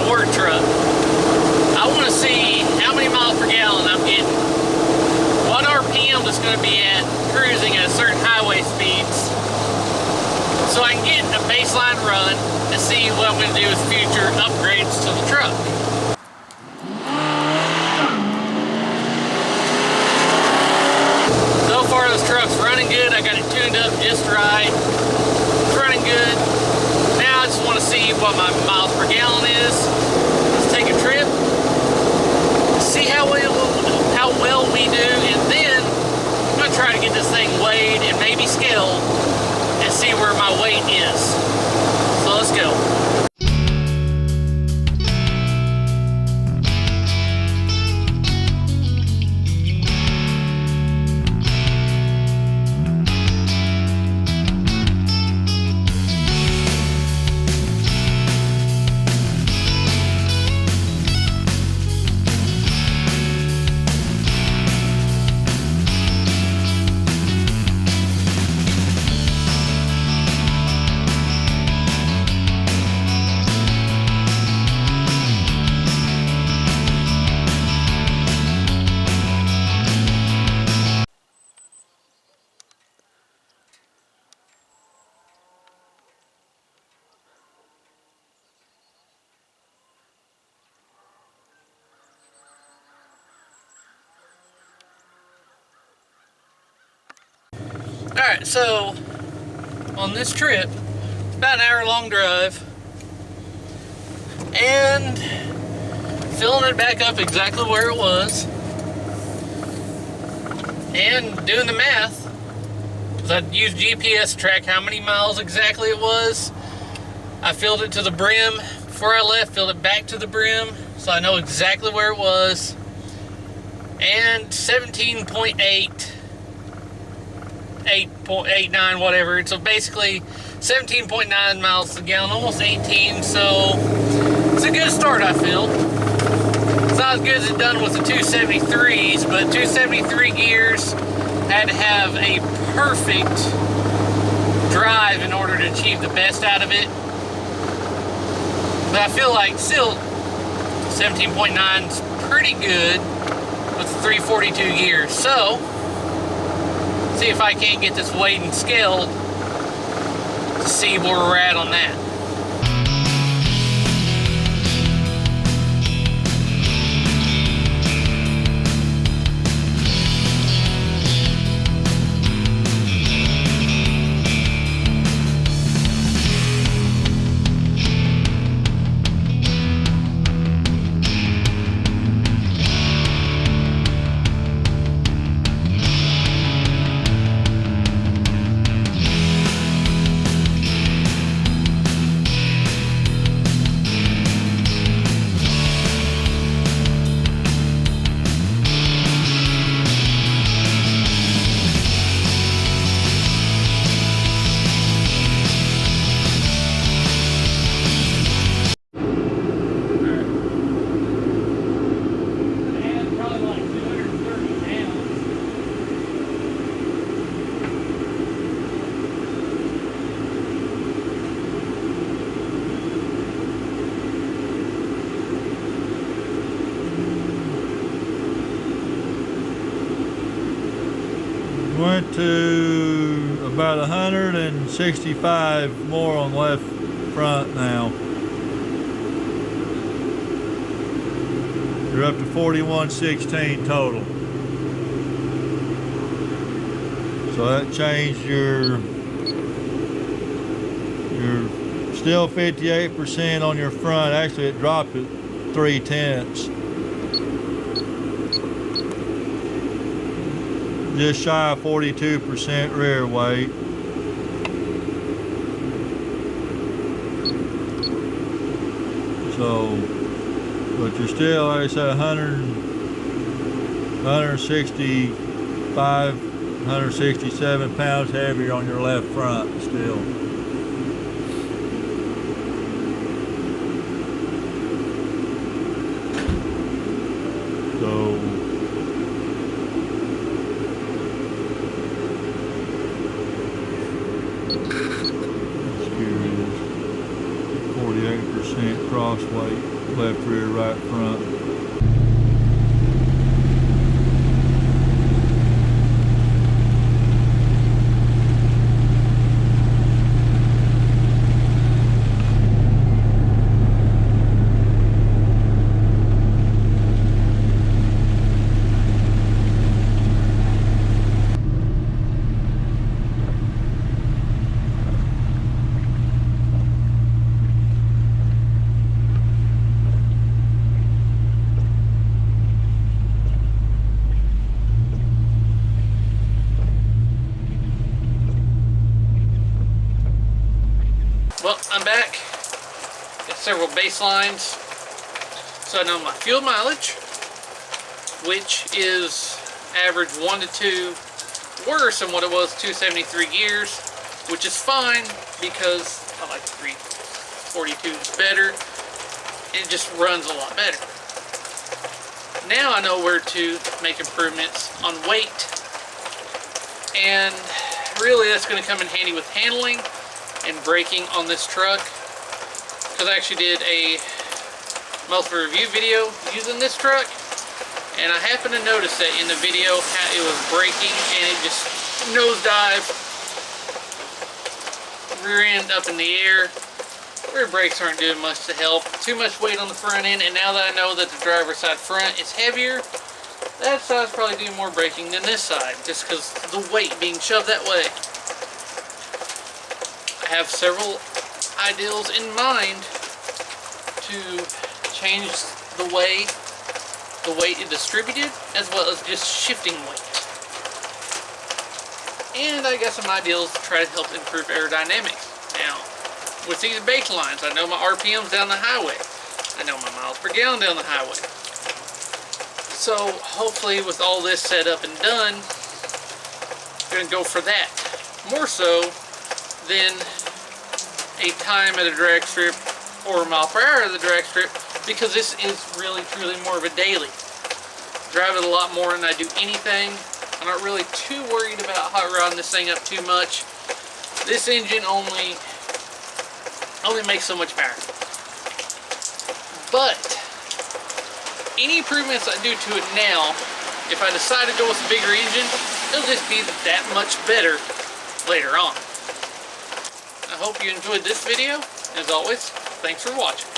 Efurd truck. I want to see how many miles per gallon I'm getting, what RPM is going to be at cruising at certain highway speeds, so I can get a baseline run and see what I'm going to do with future upgrades to the truck. So far this truck's running good. I got it tuned up just right. It's running good. Now I just want to see what my miles per gallon is. Let's take a trip, see how well we do, and then I'm going to try to get this thing weighed and maybe scaled and see where my weight is. So let's go. Alright, so on this trip, it's about an hour-long drive, and filling it back up exactly where it was, and doing the math, because I used GPS to track how many miles exactly it was. I filled it to the brim before I left, filled it back to the brim, so I know exactly where it was, and 17.8, 8.89, whatever. So basically 17.9 miles a gallon, almost 18, so it's a good start, I feel. It's not as good as it done with the 273s, but 273 gears had to have a perfect drive in order to achieve the best out of it. But I feel like still 17.9 is pretty good with the 342 gears. So see if I can't get this weighed and scaled to see where we're at on that. Went to about 165 more on left front now. You're up to 4116 total. So that changed you're still 58% on your front. Actually, it dropped at 3/10. Just shy of 42% rear weight. So, but you're still, like I said, 165, 167 pounds heavier on your left front still. So, 48% cross weight, left rear, right front. Well, I'm back. Got several baselines. So I know my fuel mileage, which is average 1 to 2 worse than what it was 273 gears, which is fine because I like 342s better. It just runs a lot better. Now I know where to make improvements on weight, and really that's going to come in handy with handling and braking on this truck, because I actually did a multiple review video using this truck, and I happened to notice that in the video how it was braking and it just nosedived, rear end up in the air. Rear brakes aren't doing much to help. Too much weight on the front end, and now that I know that the driver's side front is heavier, that side's probably doing more braking than this side, just because the weight being shoved that way. I have several ideals in mind to change the way the weight is distributed, as well as just shifting weight. And I got some ideals to try to help improve aerodynamics. Now, with these baselines, I know my RPMs down the highway. I know my miles per gallon down the highway. So hopefully with all this set up and done, I'm going to go for that. More so than a time at a drag strip or a mile per hour at the drag strip, because this is really truly more of a daily. Drive it a lot more than I do anything. I'm not really too worried about hot rodding this thing up too much. This engine only makes so much power. But any improvements I do to it now, if I decide to go with a bigger engine, it'll just be that much better later on. I hope you enjoyed this video. As always, thanks for watching.